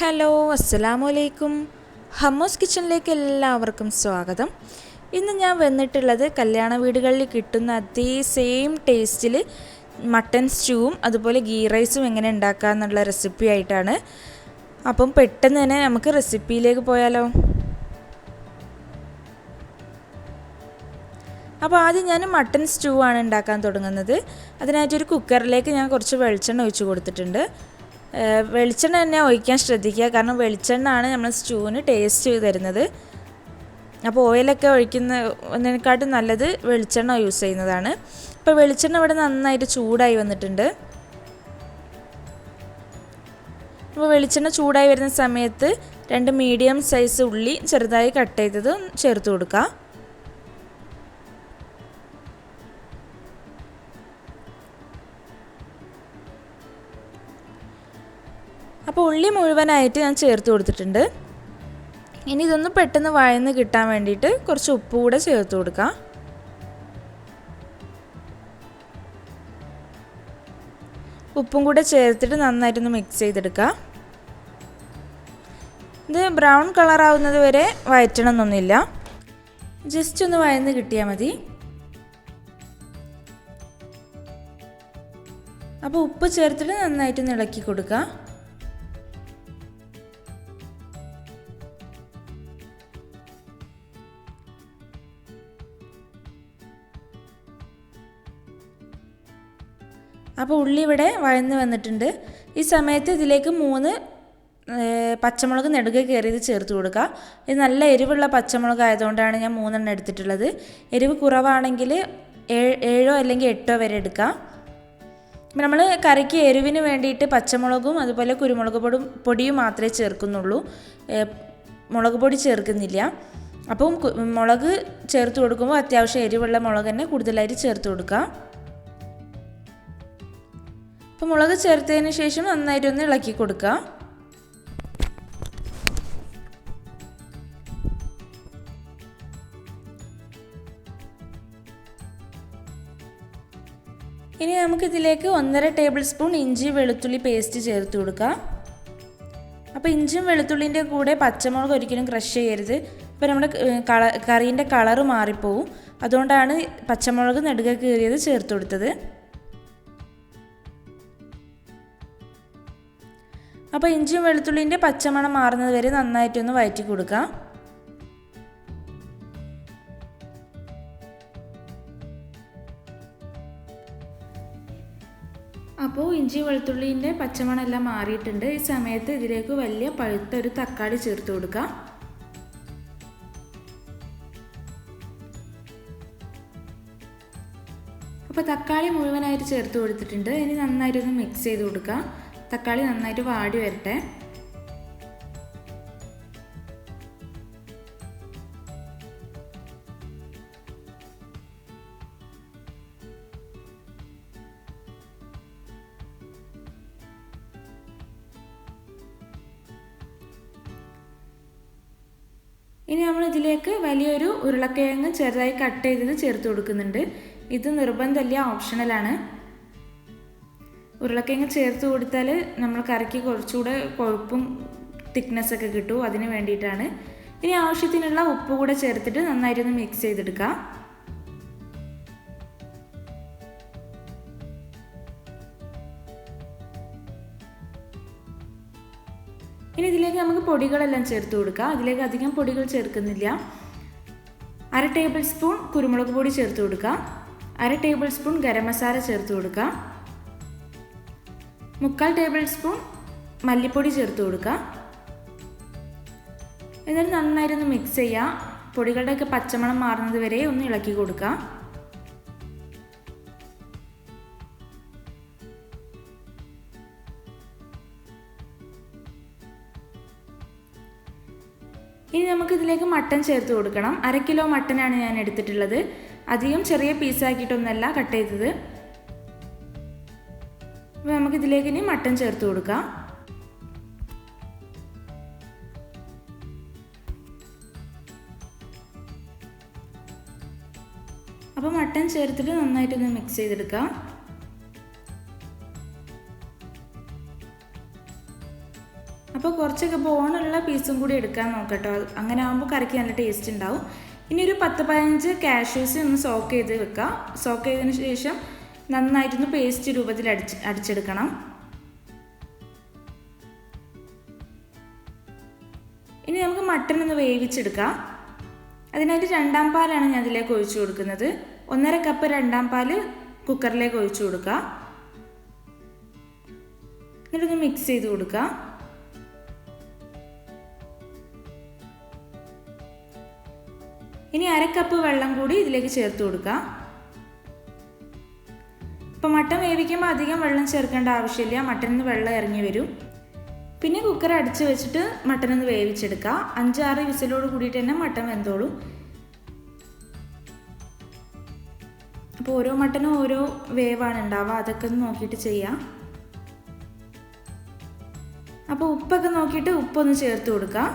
Hello അസ്സലാമു അലൈക്കും. Hummus കിച്ചണിലേക്ക് എല്ലാവർക്കും സ്വാഗതം. ഇന്ന് ഞാൻ വന്നിട്ടുള്ളത് കല്യാണ വീടുകളിൽ കിട്ടുന്ന അതേ സെയിം ടേസ്റ്റിൽ മട്ടൻ സ്റ്റൂവും അതുപോലെ ഗീ റൈസും എങ്ങനെ ഉണ്ടാക്കുക എന്നുള്ള റെസിപ്പി ആയിട്ടാണ്. അപ്പം പെട്ടെന്ന് തന്നെ നമുക്ക് റെസിപ്പിയിലേക്ക് പോയാലോ. അപ്പോൾ ആദ്യം ഞാൻ മട്ടൻ സ്റ്റൂ ആണ് ഉണ്ടാക്കാൻ തുടങ്ങുന്നത്. അതിനായിട്ടൊരു കുക്കറിലേക്ക് ഞാൻ കുറച്ച് വെളിച്ചെണ്ണ ഒഴിച്ച് കൊടുത്തിട്ടുണ്ട്. വെളിച്ചെണ്ണ തന്നെ ഒഴിക്കാൻ ശ്രദ്ധിക്കുക, കാരണം വെളിച്ചെണ്ണ ആണ് നമ്മൾ സ്റ്റൂവിന് ടേസ്റ്റ് തരുന്നത്. അപ്പോൾ ഓയിലൊക്കെ ഒഴിക്കുന്നതിനെക്കാട്ടും നല്ലത് വെളിച്ചെണ്ണ യൂസ് ചെയ്യുന്നതാണ്. ഇപ്പോൾ വെളിച്ചെണ്ണ ഇവിടെ നന്നായിട്ട് ചൂടായി വന്നിട്ടുണ്ട്. അപ്പോൾ വെളിച്ചെണ്ണ ചൂടായി വരുന്ന സമയത്ത് 2 മീഡിയം സൈസ് ഉള്ളി ചെറുതായി കട്ട് ചെയ്തത് ചേർത്ത് കൊടുക്കുക. അപ്പോൾ ഉള്ളി മുഴുവനായിട്ട് ഞാൻ ചേർത്ത് കൊടുത്തിട്ടുണ്ട്. ഇനി ഇതൊന്ന് പെട്ടെന്ന് വഴന്ന് കിട്ടാൻ വേണ്ടിയിട്ട് കുറച്ച് ഉപ്പ് കൂടെ ചേർത്ത് കൊടുക്കാം. ഉപ്പും കൂടെ ചേർത്തിട്ട് നന്നായിട്ടൊന്ന് മിക്സ് ചെയ്തെടുക്കാം. ഇത് ബ്രൗൺ കളർ ആവുന്നത് വരെ വഴറ്റണമെന്നൊന്നുമില്ല, ജസ്റ്റ് ഒന്ന് വഴന്ന് കിട്ടിയാൽ മതി. അപ്പോൾ ഉപ്പ് ചേർത്തിട്ട് നന്നായിട്ടൊന്ന് ഇളക്കി കൊടുക്കുക. അപ്പോൾ ഉള്ളി ഇവിടെ വഴന്ന് വന്നിട്ടുണ്ട്. ഈ സമയത്ത് ഇതിലേക്ക് 3 പച്ചമുളക് നെടുകെ കയറിയത് ചേർത്ത് കൊടുക്കുക. ഇത് നല്ല എരിവുള്ള പച്ചമുളക് ആയതുകൊണ്ടാണ് ഞാൻ 3 എണ്ണം എടുത്തിട്ടുള്ളത്. എരിവ് കുറവാണെങ്കിൽ 7 അല്ലെങ്കിൽ 8 വരെ എടുക്കാം. നമ്മൾ കറിക്ക് എരിവിന് വേണ്ടിയിട്ട് പച്ചമുളകും അതുപോലെ കുരുമുളക് പൊടിയും മാത്രമേ ചേർക്കുന്നുള്ളൂ, മുളക് പൊടി ചേർക്കുന്നില്ല. അപ്പം മുളക് ചേർത്ത് കൊടുക്കുമ്പോൾ അത്യാവശ്യം എരിവുള്ള മുളക് തന്നെ കൂടുതലായിട്ട് ചേർത്ത് കൊടുക്കുക. അപ്പോൾ മുളക് ചേർത്തതിന് ശേഷം നന്നായിട്ടൊന്ന് ഇളക്കി കൊടുക്കുക. ഇനി നമുക്കിതിലേക്ക് 1.5 ടേബിൾ സ്പൂൺ ഇഞ്ചി വെളുത്തുള്ളി പേസ്റ്റ് ചേർത്ത് കൊടുക്കുക. അപ്പോൾ ഇഞ്ചിയും വെളുത്തുള്ളിൻ്റെ കൂടെ പച്ചമുളക് ഒരിക്കലും ക്രഷ് ചെയ്യരുത്. അപ്പോൾ നമ്മുടെ കറീൻ്റെ കളറ് മാറിപ്പോവും. അതുകൊണ്ടാണ് പച്ചമുളക് നെടുകെ കീറിയത് ചേർത്ത് കൊടുത്തത്. അപ്പോൾ ഇഞ്ചിയും വെളുത്തുള്ളിൻ്റെ പച്ചമണം മാറുന്നത് വരെ നന്നായിട്ടൊന്ന് വഴറ്റി കൊടുക്കുക. അപ്പോൾ ഇഞ്ചി വെളുത്തുള്ളിൻ്റെ പച്ചമണം എല്ലാം മാറിയിട്ടുണ്ട്. ഈ സമയത്ത് ഇതിലേക്ക് വലിയ പഴുത്ത ഒരു തക്കാളി ചേർത്ത് കൊടുക്കുക. അപ്പോൾ തക്കാളി മുഴുവനായിട്ട് ചേർത്ത് കൊടുത്തിട്ടുണ്ട്. ഇനി നന്നായിട്ടൊന്ന് മിക്സ് ചെയ്ത് കൊടുക്കുക. തക്കാളി നന്നായിട്ട് വാടി വരട്ടെ. ഇനി നമ്മൾ ഇതിലേക്ക് വലിയൊരു ഉരുളക്കിഴങ്ങ് ചെറുതായി കട്ട് ചെയ്തത് ചേർത്ത് കൊടുക്കുന്നുണ്ട്. ഇത് നിർബന്ധമില്ല, ഓപ്ഷണലാണ്. ഉരുളക്കിഴങ്ങ് ചേർത്ത് കൊടുത്താൽ നമ്മൾ കറിക്ക് കുറച്ചുകൂടെ കൊഴുപ്പും തിക്നെസ്സൊക്കെ കിട്ടും, അതിന് വേണ്ടിയിട്ടാണ്. ഇനി ആവശ്യത്തിനുള്ള ഉപ്പ് കൂടെ ചേർത്തിട്ട് നന്നായിട്ടൊന്ന് മിക്സ് ചെയ്തെടുക്കാം. ഇനി ഇതിലേക്ക് നമുക്ക് പൊടികളെല്ലാം ചേർത്ത് കൊടുക്കാം. അതിലേക്ക് അധികം പൊടികൾ ചേർക്കുന്നില്ല. 1/2 ടേബിൾ സ്പൂൺ കുരുമുളക് പൊടി ചേർത്ത് കൊടുക്കുക. 1/2 ടേബിൾ സ്പൂൺ ഗരം മസാല ചേർത്ത് കൊടുക്കുക. 3/4 ടേബിൾ സ്പൂൺ മല്ലിപ്പൊടി ചേർത്ത് കൊടുക്കുക. എന്നിട്ട് നന്നായിട്ടൊന്ന് മിക്സ് ചെയ്യുക. പൊടികളുടെയൊക്കെ പച്ചമണം മാറുന്നത് വരെ ഒന്ന് ഇളക്കി കൊടുക്കുക. ഇനി നമുക്കിതിലേക്ക് മട്ടൻ ചേർത്ത് കൊടുക്കണം. 1/2 കിലോ മട്ടനാണ് ഞാൻ എടുത്തിട്ടുള്ളത്. അധികം ചെറിയ പീസാക്കിയിട്ടൊന്നല്ല കട്ട് ചെയ്തത്. അപ്പോൾ നമുക്കിതിലേക്ക് ഇനി മട്ടൻ ചേർത്ത് കൊടുക്കാം. അപ്പോൾ മട്ടൻ ചേർത്തിട്ട് നന്നായിട്ടൊന്ന് മിക്സ് ചെയ്തെടുക്കാം. അപ്പോൾ കുറച്ചൊക്കെ ബോണുള്ള പീസും കൂടി എടുക്കാൻ നോക്കട്ടോ, അങ്ങനെ ആകുമ്പോൾ കറിക്ക് നല്ല ടേസ്റ്റ് ഉണ്ടാവും. ഇനി ഒരു 10-15 കാഷ്യൂസ് ഒന്ന് സോക്ക് ചെയ്ത് വെക്കാം. സോക്ക് ചെയ്തതിന് ശേഷം നന്നായിട്ടൊന്ന് പേസ്റ്റ് രൂപത്തിൽ അടിച്ചെടുക്കണം. ഇനി നമുക്ക് മട്ടൺ ഒന്ന് വേവിച്ചെടുക്കാം. അതിനായിട്ട് 2ാം പാലാണ് ഞാൻ അതിലേക്ക് ഒഴിച്ചു കൊടുക്കുന്നത്. 1.5 കപ്പ് 2ാം പാല് കുക്കറിലേക്ക് ഒഴിച്ചു കൊടുക്കുക. എന്നിട്ടൊന്ന് മിക്സ് ചെയ്ത് കൊടുക്കുക. ഇനി 1/2 കപ്പ് വെള്ളം കൂടി ഇതിലേക്ക് ചേർത്ത് കൊടുക്കുക. ഇപ്പോൾ മട്ടൺ വേവിക്കുമ്പോൾ അധികം വെള്ളം ചേർക്കേണ്ട ആവശ്യമില്ല, മട്ടണിൽ നിന്ന് വെള്ളം ഇറങ്ങി വരും. പിന്നെ കുക്കർ അടിച്ച് വെച്ചിട്ട് മട്ടൺ ഒന്ന് വേവിച്ചെടുക്കുക. 5-6 വിസിലോട് കൂടിയിട്ട് തന്നെ മട്ടൺ വെന്തോളും. അപ്പോൾ ഓരോ മട്ടനും ഓരോ വേവാണ് ഉണ്ടാവുക, അതൊക്കെ ഒന്ന് നോക്കിയിട്ട് ചെയ്യാം. അപ്പോൾ ഉപ്പൊക്കെ നോക്കിയിട്ട് ഉപ്പൊന്ന് ചേർത്ത് കൊടുക്കുക.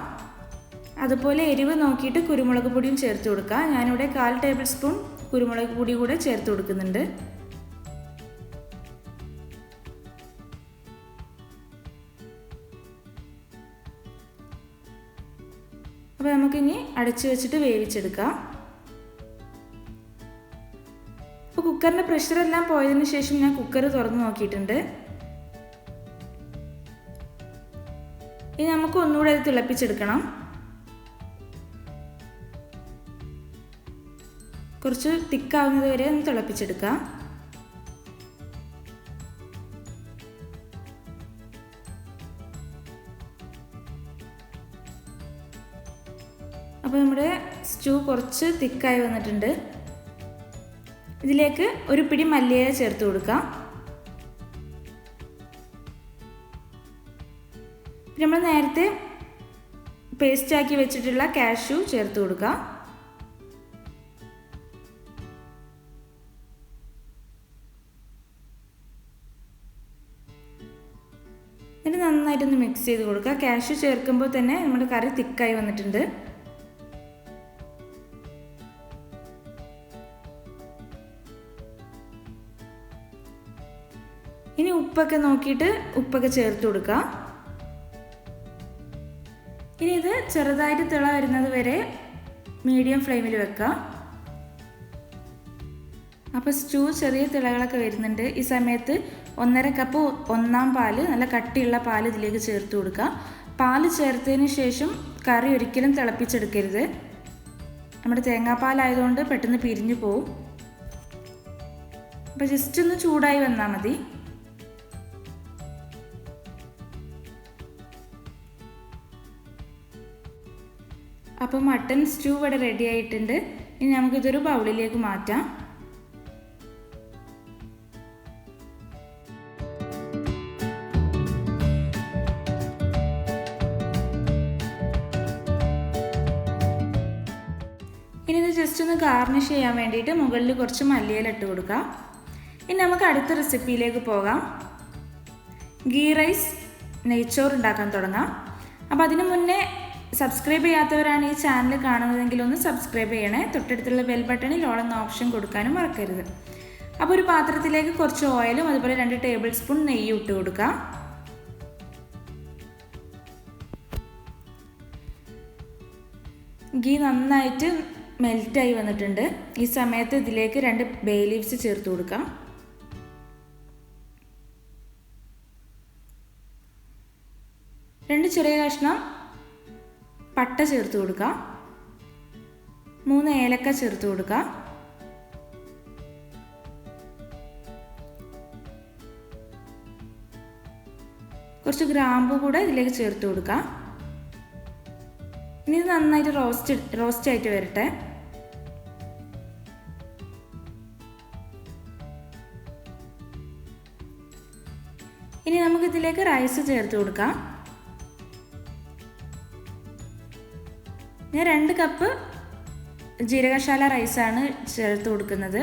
അതുപോലെ എരിവ് നോക്കിയിട്ട് കുരുമുളക് പൊടിയും ചേർത്ത് കൊടുക്കുക. ഞാനിവിടെ 1/4 ടേബിൾ സ്പൂൺ കുരുമുളക് പൊടി കൂടെ ചേർത്ത് കൊടുക്കുന്നുണ്ട്. അപ്പോൾ നമുക്കിനി അടച്ചു വെച്ചിട്ട് വേവിച്ചെടുക്കാം. അപ്പോൾ കുക്കറിൻ്റെ പ്രഷറെല്ലാം പോയതിന് ശേഷം ഞാൻ കുക്കർ തുറന്ന് നോക്കിയിട്ടുണ്ട്. ഇനി നമുക്ക് ഒന്നുകൂടെ അത് തിളപ്പിച്ചെടുക്കണം. കുറച്ച് തിക്കാവുന്നത് വരെ ഒന്ന് തിളപ്പിച്ചെടുക്കാം. അപ്പോൾ നമ്മുടെ സ്റ്റൂ കുറച്ച് തിക്കായി വന്നിട്ടുണ്ട്. ഇതിലേക്ക് ഒരു പിടി മല്ലിയില ചേർത്ത് കൊടുക്കാം. നമ്മൾ നേരത്തെ പേസ്റ്റാക്കി വെച്ചിട്ടുള്ള കാഷ്യൂ ചേർത്ത് കൊടുക്കാം. എന്നിട്ട് നന്നായിട്ടൊന്ന് മിക്സ് ചെയ്ത് കൊടുക്കുക. കാഷ്യൂ ചേർക്കുമ്പോൾ തന്നെ നമ്മുടെ കറി തിക്കായി വന്നിട്ടുണ്ട്. ഇനി ഉപ്പൊക്കെ നോക്കിയിട്ട് ഉപ്പൊക്കെ ചേർത്ത് കൊടുക്കുക. ഇനി ഇത് ചെറുതായിട്ട് തിള വരുന്നത് വരെ മീഡിയം ഫ്ലെയിമിൽ വെക്കുക. അപ്പോൾ സ്റ്റൂ ചെറിയ തിളകളൊക്കെ വരുന്നുണ്ട്. ഈ സമയത്ത് 1.5 കപ്പ് 1ാം പാല്, നല്ല കട്ടിയുള്ള പാല് ഇതിലേക്ക് ചേർത്ത് കൊടുക്കുക. പാല് ചേർത്തതിന് ശേഷം കറി ഒരിക്കലും തിളപ്പിച്ചെടുക്കരുത്. നമ്മുടെ തേങ്ങാപ്പാലായതുകൊണ്ട് പെട്ടെന്ന് പിരിഞ്ഞു പോവും. അപ്പോൾ ജസ്റ്റ് ഒന്ന് ചൂടായി വന്നാൽ മതി. അപ്പോൾ മട്ടൺ സ്റ്റൂ ഇവിടെ റെഡി ആയിട്ടുണ്ട്. ഇനി നമുക്കിതൊരു ബൗളിലേക്ക് മാറ്റാം. ഇനി ഇത് ജസ്റ്റ് ഒന്ന് ഗാർണിഷ് ചെയ്യാൻ വേണ്ടിയിട്ട് മുകളിൽ കുറച്ച് മല്ലിയില ഇട്ട് കൊടുക്കാം. ഇനി നമുക്ക് അടുത്ത റെസിപ്പിയിലേക്ക് പോകാം. ഗീ റൈസ് നെയ്ച്ചോറ് ഉണ്ടാക്കാൻ തുടങ്ങാം. അപ്പോൾ അതിനു മുന്നേ സബ്സ്ക്രൈബ് ചെയ്യാത്തവരാണ് ഈ ചാനൽ കാണുന്നതെങ്കിൽ ഒന്ന് സബ്സ്ക്രൈബ് ചെയ്യണേ. തൊട്ടടുത്തുള്ള ബെൽ ബട്ടണിൽ ഓൾ എന്ന ഓപ്ഷൻ കൊടുക്കാനും മറക്കരുത്. അപ്പോൾ ഒരു പാത്രത്തിലേക്ക് കുറച്ച് ഓയിലും അതുപോലെ 2 ടേബിൾ സ്പൂൺ നെയ്യും ഇട്ട് കൊടുക്കുക. ഗീ നന്നായിട്ട് മെൽറ്റായി വന്നിട്ടുണ്ട്. ഈ സമയത്ത് ഇതിലേക്ക് 2 ബേ ലീവ്സ് ചേർത്ത് കൊടുക്കാം. രണ്ട് ചെറിയ കഷ്ണം പട്ട ചേർത്ത് കൊടുക്കുക. 3 ഏലക്ക ചേർത്ത് കൊടുക്കുക. കുറച്ച് ഗ്രാമ്പു കൂടെ ഇതിലേക്ക് ചേർത്ത് കൊടുക്കുക. ഇനി ഇത് നന്നായിട്ട് റോസ്റ്റ് ആയിട്ട് വരട്ടെ. ഇനി നമുക്കിതിലേക്ക് റൈസ് ചേർത്ത് കൊടുക്കാം. ഞാൻ 2 കപ്പ് ജീരകശാല റൈസാണ് ചേർത്ത് കൊടുക്കുന്നത്.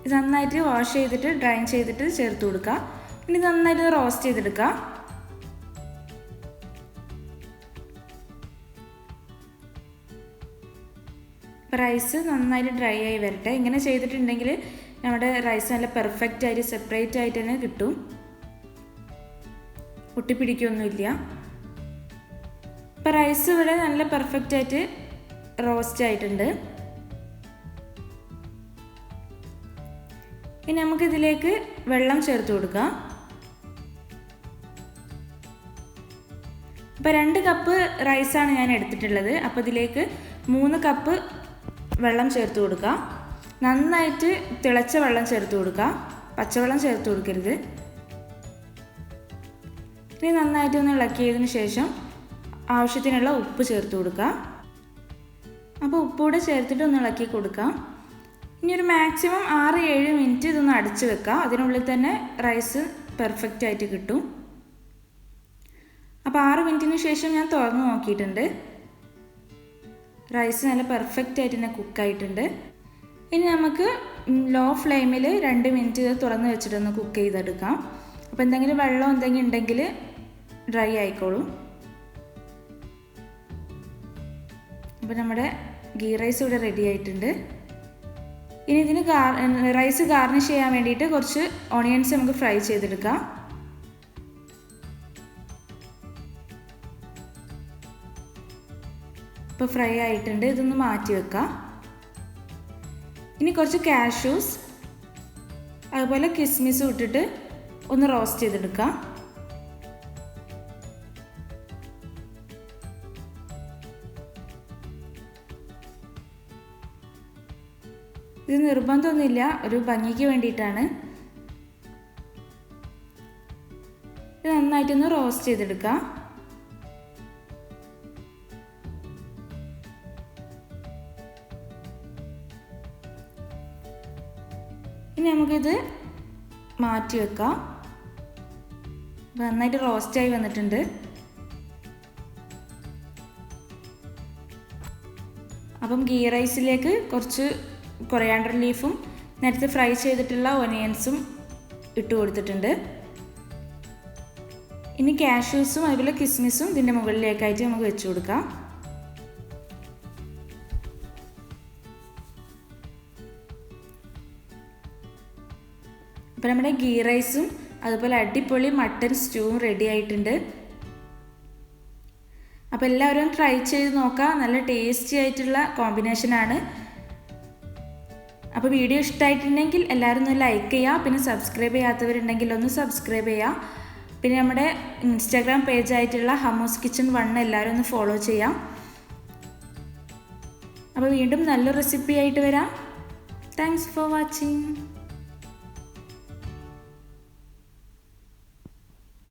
ഇത് നന്നായിട്ട് വാഷ് ചെയ്തിട്ട് ഡ്രൈൻ ചെയ്തിട്ട് ചേർത്ത് കൊടുക്കുക. ഇനി നന്നായിട്ട് റോസ്റ്റ് ചെയ്തെടുക്കുക. റൈസ് നന്നായിട്ട് ഡ്രൈ ആയി വരട്ടെ. ഇങ്ങനെ ചെയ്തിട്ടുണ്ടെങ്കിൽ നമ്മുടെ റൈസ് നല്ല പെർഫെക്റ്റ് ആയിട്ട് സെപ്പറേറ്റ് ആയിട്ട് തന്നെ കിട്ടും. ഒട്ടിപ്പിടിക്കൊന്നുമില്ല. ഇപ്പോൾ റൈസ് ഇവിടെ നല്ല പെർഫെക്റ്റായിട്ട് റോസ്റ്റ് ആയിട്ടുണ്ട്. ഇനി നമുക്കിതിലേക്ക് വെള്ളം ചേർത്ത് കൊടുക്കാം. അപ്പോൾ 2 കപ്പ് റൈസാണ് ഞാൻ എടുത്തിട്ടുള്ളത്. അപ്പോൾ ഇതിലേക്ക് 3 കപ്പ് വെള്ളം ചേർത്ത് കൊടുക്കുക. നന്നായിട്ട് തിളച്ച വെള്ളം ചേർത്ത് കൊടുക്കുക, പച്ചവെള്ളം ചേർത്ത് കൊടുക്കരുത്. ഇനി നന്നായിട്ടൊന്ന് ഇളക്കിയതിന് ശേഷം ആവശ്യത്തിനുള്ള ഉപ്പ് ചേർത്ത് കൊടുക്കുക. അപ്പോൾ ഉപ്പൂടെ ചേർത്തിട്ട് ഒന്ന് ഇളക്കി കൊടുക്കാം. ഇനി ഒരു മാക്സിമം 6-7 മിനിറ്റ് ഇതൊന്ന് അടച്ച് വെക്കുക. അതിനുള്ളിൽ തന്നെ റൈസ് പെർഫെക്റ്റ് ആയിട്ട് കിട്ടും. അപ്പോൾ 6 മിനിറ്റിന് ശേഷം ഞാൻ തുറന്ന് നോക്കിയിട്ടുണ്ട്. റൈസ് നല്ല പെർഫെക്റ്റ് ആയിട്ട് തന്നെ കുക്കായിട്ടുണ്ട്. ഇനി നമുക്ക് ലോ ഫ്ലെയിമിൽ 2 മിനിറ്റ് ഇത് തുറന്ന് വെച്ചിട്ടൊന്ന് കുക്ക് ചെയ്തെടുക്കാം. അപ്പോൾ എന്തെങ്കിലും വെള്ളം എന്തെങ്കിലും ഉണ്ടെങ്കിൽ ഡ്രൈ ആയിക്കോളും. അപ്പോൾ നമ്മുടെ ഗീ റൈസ് ഇവിടെ റെഡി ആയിട്ടുണ്ട്. ഇനി ഇതിന് റൈസ് ഗാർണിഷ് ചെയ്യാൻ വേണ്ടിയിട്ട് കുറച്ച് ഓണിയൻസ് നമുക്ക് ഫ്രൈ ചെയ്തെടുക്കാം. ഇപ്പോൾ ഫ്രൈ ആയിട്ടുണ്ട്, ഇതൊന്ന് മാറ്റി വെക്കാം. ഇനി കുറച്ച് കാഷ്യൂസ് അതുപോലെ കിസ്മിസും ഇട്ടിട്ട് ഒന്ന് റോസ്റ്റ് ചെയ്തെടുക്കാം. ഇത് നിർബന്ധമൊന്നുമില്ല, ഒരു ഭംഗിക്ക് വേണ്ടിയിട്ടാണ്. ഇത് നന്നായിട്ടൊന്ന് റോസ്റ്റ് ചെയ്തെടുക്കാം. ഇനി നമുക്കിത് മാറ്റി വെക്കാം. നന്നായിട്ട് റോസ്റ്റായി വന്നിട്ടുണ്ട്. അപ്പം ഗീ റൈസിലേക്ക് കുറച്ച് കൊറിയാണ്ടർ ലീഫും നേരത്തെ ഫ്രൈ ചെയ്തിട്ടുള്ള ഒനിയൻസും ഇട്ട് കൊടുത്തിട്ടുണ്ട്. ഇനി കാഷ്യൂസും അതുപോലെ കിസ്മിസും ഇതിൻ്റെ മുകളിലേക്കായിട്ട് നമുക്ക് വെച്ച് കൊടുക്കാം. അപ്പോൾ നമ്മുടെ ഗീ റൈസും അതുപോലെ അടിപൊളി മട്ടൻ സ്റ്റൂവും റെഡി ആയിട്ടുണ്ട്. അപ്പോൾ എല്ലാവരും ട്രൈ ചെയ്ത് നോക്കാം, നല്ല ടേസ്റ്റി ആയിട്ടുള്ള കോമ്പിനേഷനാണ്. അപ്പോൾ വീഡിയോ ഇഷ്ടമായിട്ടുണ്ടെങ്കിൽ എല്ലാവരും ഒന്ന് ലൈക്ക് ചെയ്യുക. പിന്നെ സബ്സ്ക്രൈബ് ചെയ്യാത്തവരുണ്ടെങ്കിൽ ഒന്ന് സബ്സ്ക്രൈബ് ചെയ്യുക. പിന്നെ നമ്മുടെ ഇൻസ്റ്റാഗ്രാം പേജായിട്ടുള്ള ഹമ്മൂസ് കിച്ചൺ 1 എല്ലാവരും ഒന്ന് ഫോളോ ചെയ്യാം. അപ്പോൾ വീണ്ടും നല്ലൊരു റെസിപ്പി ആയിട്ട് വരാം. Thanks for watching.